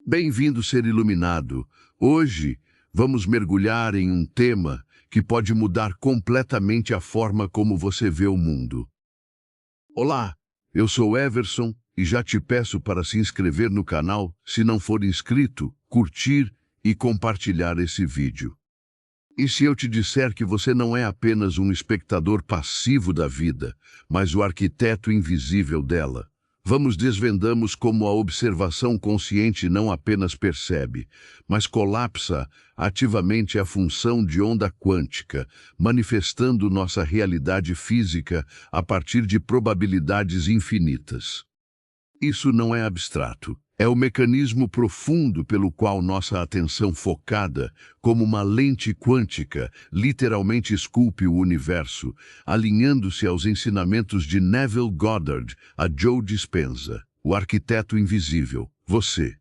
Bem-vindo, ser iluminado. Hoje vamos mergulhar em um tema que pode mudar completamente a forma como você vê o mundo. Olá, eu sou Everson e já te peço para se inscrever no canal se não for inscrito, curtir e compartilhar esse vídeo. E se eu te disser que você não é apenas um espectador passivo da vida, mas o arquiteto invisível dela? Desvendamos como a observação consciente não apenas percebe, mas colapsa ativamente a função de onda quântica, manifestando nossa realidade física a partir de probabilidades infinitas. Isso não é abstrato. É o mecanismo profundo pelo qual nossa atenção focada, como uma lente quântica, literalmente esculpe o universo, alinhando-se aos ensinamentos de Neville Goddard a Joe Dispenza, o arquiteto invisível, você.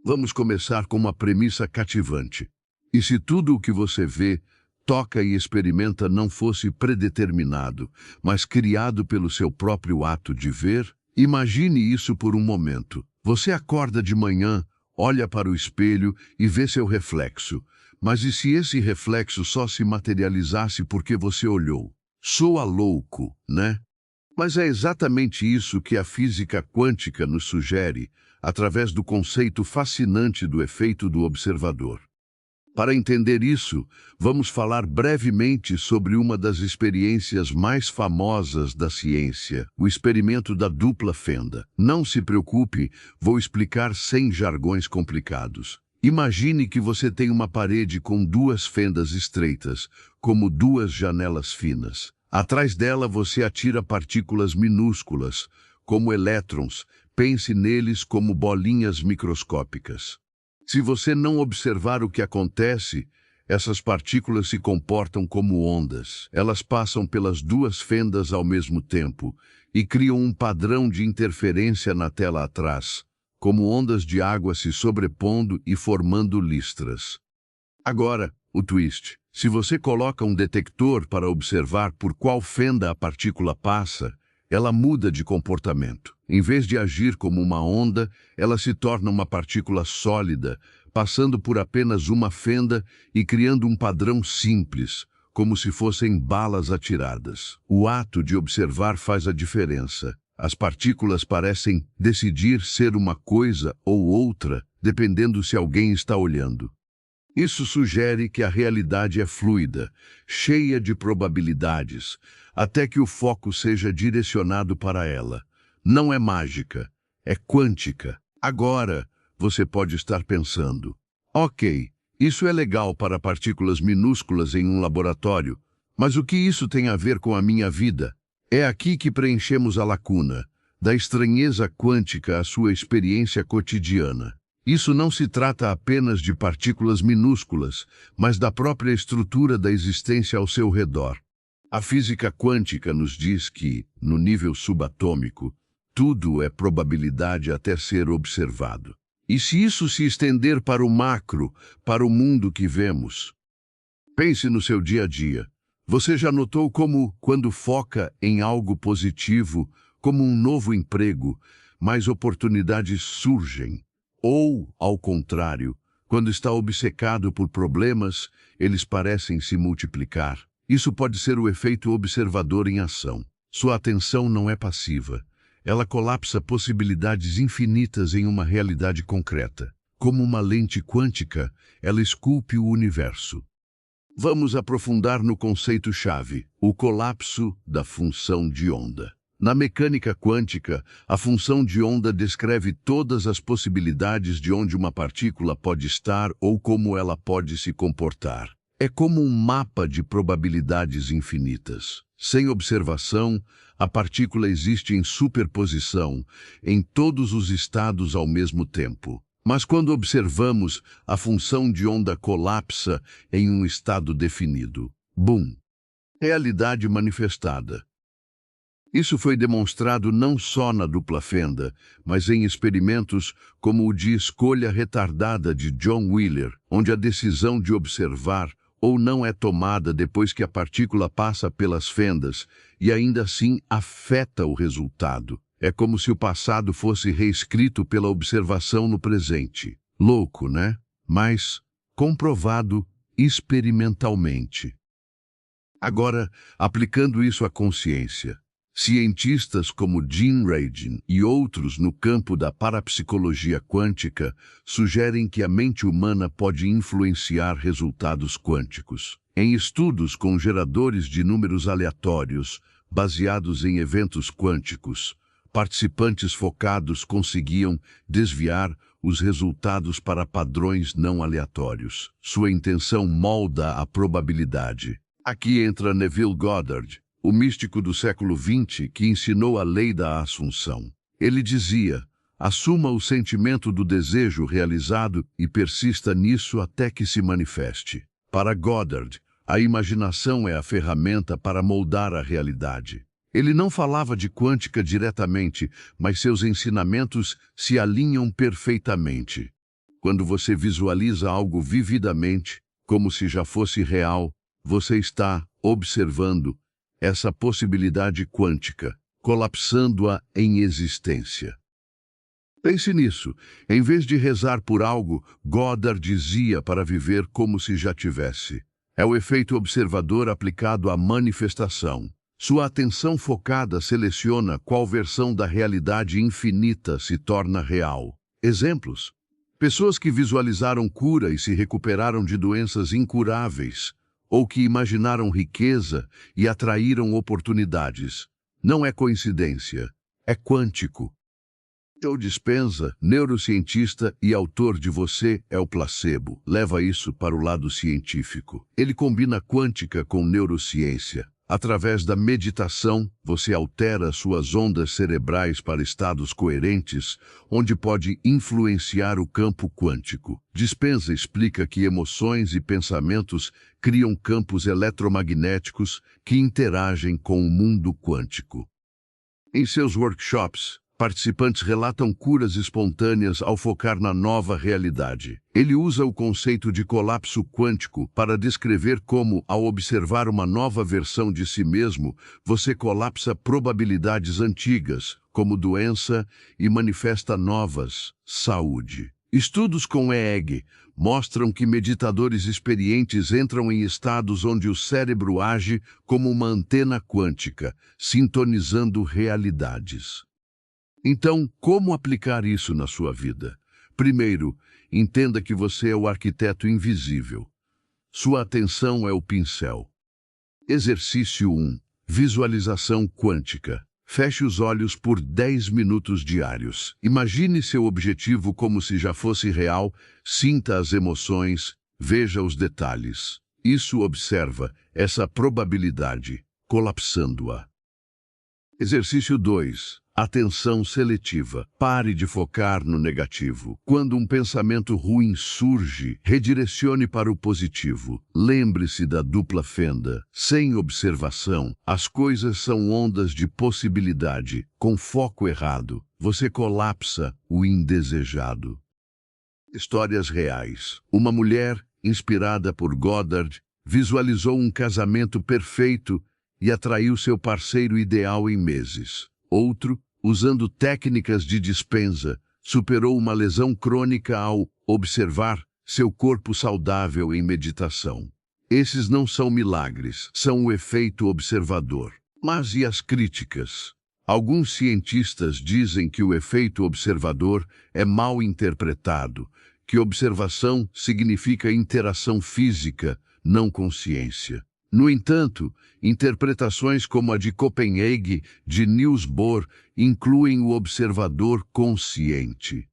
Vamos começar com uma premissa cativante. E se tudo o que você vê, toca e experimenta não fosse predeterminado, mas criado pelo seu próprio ato de ver? Imagine isso por um momento. Você acorda de manhã, olha para o espelho e vê seu reflexo. Mas e se esse reflexo só se materializasse porque você olhou? Soa louco, né? Mas é exatamente isso que a física quântica nos sugere, através do conceito fascinante do efeito do observador. Para entender isso, vamos falar brevemente sobre uma das experiências mais famosas da ciência, o experimento da dupla fenda. Não se preocupe, vou explicar sem jargões complicados. Imagine que você tem uma parede com duas fendas estreitas, como duas janelas finas. Atrás dela você atira partículas minúsculas, como elétrons. Pense neles como bolinhas microscópicas. Se você não observar o que acontece, essas partículas se comportam como ondas. Elas passam pelas duas fendas ao mesmo tempo e criam um padrão de interferência na tela atrás, como ondas de água se sobrepondo e formando listras. Agora, o twist. Se você coloca um detector para observar por qual fenda a partícula passa, ela muda de comportamento. Em vez de agir como uma onda, ela se torna uma partícula sólida, passando por apenas uma fenda e criando um padrão simples, como se fossem balas atiradas. O ato de observar faz a diferença. As partículas parecem decidir ser uma coisa ou outra, dependendo se alguém está olhando. Isso sugere que a realidade é fluida, cheia de probabilidades, até que o foco seja direcionado para ela. Não é mágica, é quântica. Agora, você pode estar pensando, ok, isso é legal para partículas minúsculas em um laboratório, mas o que isso tem a ver com a minha vida? É aqui que preenchemos a lacuna, da estranheza quântica à sua experiência cotidiana. Isso não se trata apenas de partículas minúsculas, mas da própria estrutura da existência ao seu redor. A física quântica nos diz que, no nível subatômico, tudo é probabilidade até ser observado. E se isso se estender para o macro, para o mundo que vemos? Pense no seu dia a dia. Você já notou como, quando foca em algo positivo, como um novo emprego, mais oportunidades surgem? Ou, ao contrário, quando está obcecado por problemas, eles parecem se multiplicar. Isso pode ser o efeito observador em ação. Sua atenção não é passiva. Ela colapsa possibilidades infinitas em uma realidade concreta. Como uma lente quântica, ela esculpe o universo. Vamos aprofundar no conceito-chave, o colapso da função de onda. Na mecânica quântica, a função de onda descreve todas as possibilidades de onde uma partícula pode estar ou como ela pode se comportar. É como um mapa de probabilidades infinitas. Sem observação, a partícula existe em superposição, em todos os estados ao mesmo tempo. Mas quando observamos, a função de onda colapsa em um estado definido. Bum! Realidade manifestada. Isso foi demonstrado não só na dupla fenda, mas em experimentos como o de escolha retardada de John Wheeler, onde a decisão de observar ou não é tomada depois que a partícula passa pelas fendas e ainda assim afeta o resultado. É como se o passado fosse reescrito pela observação no presente. Louco, né? Mas comprovado experimentalmente. Agora, aplicando isso à consciência, cientistas como Jim Radin e outros no campo da parapsicologia quântica sugerem que a mente humana pode influenciar resultados quânticos. Em estudos com geradores de números aleatórios, baseados em eventos quânticos, participantes focados conseguiam desviar os resultados para padrões não aleatórios. Sua intenção molda a probabilidade. Aqui entra Neville Goddard, o místico do século XX que ensinou a lei da assunção. Ele dizia: assuma o sentimento do desejo realizado e persista nisso até que se manifeste. Para Goddard, a imaginação é a ferramenta para moldar a realidade. Ele não falava de quântica diretamente, mas seus ensinamentos se alinham perfeitamente. Quando você visualiza algo vividamente, como se já fosse real, você está observando essa possibilidade quântica, colapsando-a em existência. Pense nisso. Em vez de rezar por algo, Goddard dizia para viver como se já tivesse. É o efeito observador aplicado à manifestação. Sua atenção focada seleciona qual versão da realidade infinita se torna real. Exemplos: pessoas que visualizaram cura e se recuperaram de doenças incuráveis, ou que imaginaram riqueza e atraíram oportunidades. Não é coincidência, é quântico. Joe Dispenza, neurocientista e autor de Você é o Placebo, leva isso para o lado científico. Ele combina quântica com neurociência. Através da meditação, você altera suas ondas cerebrais para estados coerentes, onde pode influenciar o campo quântico. Dispenza explica que emoções e pensamentos criam campos eletromagnéticos que interagem com o mundo quântico. Em seus workshops, participantes relatam curas espontâneas ao focar na nova realidade. Ele usa o conceito de colapso quântico para descrever como, ao observar uma nova versão de si mesmo, você colapsa probabilidades antigas, como doença, e manifesta novas, saúde. Estudos com EEG mostram que meditadores experientes entram em estados onde o cérebro age como uma antena quântica, sintonizando realidades. Então, como aplicar isso na sua vida? Primeiro, entenda que você é o arquiteto invisível. Sua atenção é o pincel. Exercício 1. Visualização quântica. Feche os olhos por 10 minutos diários. Imagine seu objetivo como se já fosse real, sinta as emoções, veja os detalhes. Isso observa essa probabilidade, colapsando-a. Exercício 2. Atenção seletiva. Pare de focar no negativo. Quando um pensamento ruim surge, redirecione para o positivo. Lembre-se da dupla fenda. Sem observação, as coisas são ondas de possibilidade. Com foco errado, você colapsa o indesejado. Histórias reais. Uma mulher, inspirada por Goddard, visualizou um casamento perfeito e atraiu seu parceiro ideal em meses. Outro, usando técnicas de Dispenza, superou uma lesão crônica ao observar seu corpo saudável em meditação. Esses não são milagres, são o efeito observador. Mas e as críticas? Alguns cientistas dizem que o efeito observador é mal interpretado, que observação significa interação física, não consciência. No entanto, interpretações como a de Copenhague, de Niels Bohr, incluem o observador consciente.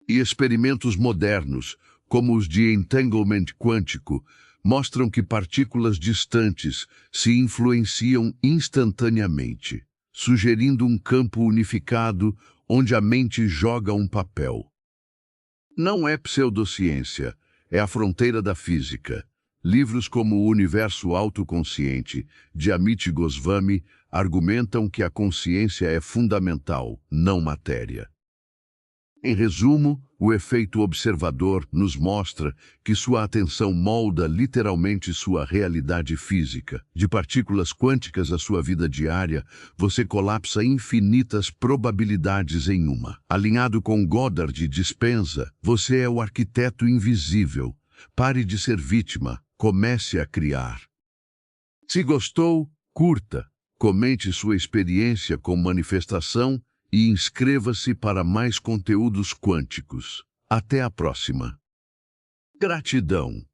E experimentos modernos, como os de entanglement quântico, mostram que partículas distantes se influenciam instantaneamente, sugerindo um campo unificado onde a mente joga um papel. Não é pseudociência, é a fronteira da física. Livros como O Universo Autoconsciente, de Amit Goswami, argumentam que a consciência é fundamental, não matéria. Em resumo, o efeito observador nos mostra que sua atenção molda literalmente sua realidade física. De partículas quânticas à sua vida diária, você colapsa infinitas probabilidades em uma. Alinhado com Goddard e Dispenza, você é o arquiteto invisível. Pare de ser vítima, comece a criar. Se gostou, curta, comente sua experiência com manifestação e inscreva-se para mais conteúdos quânticos. Até a próxima. Gratidão.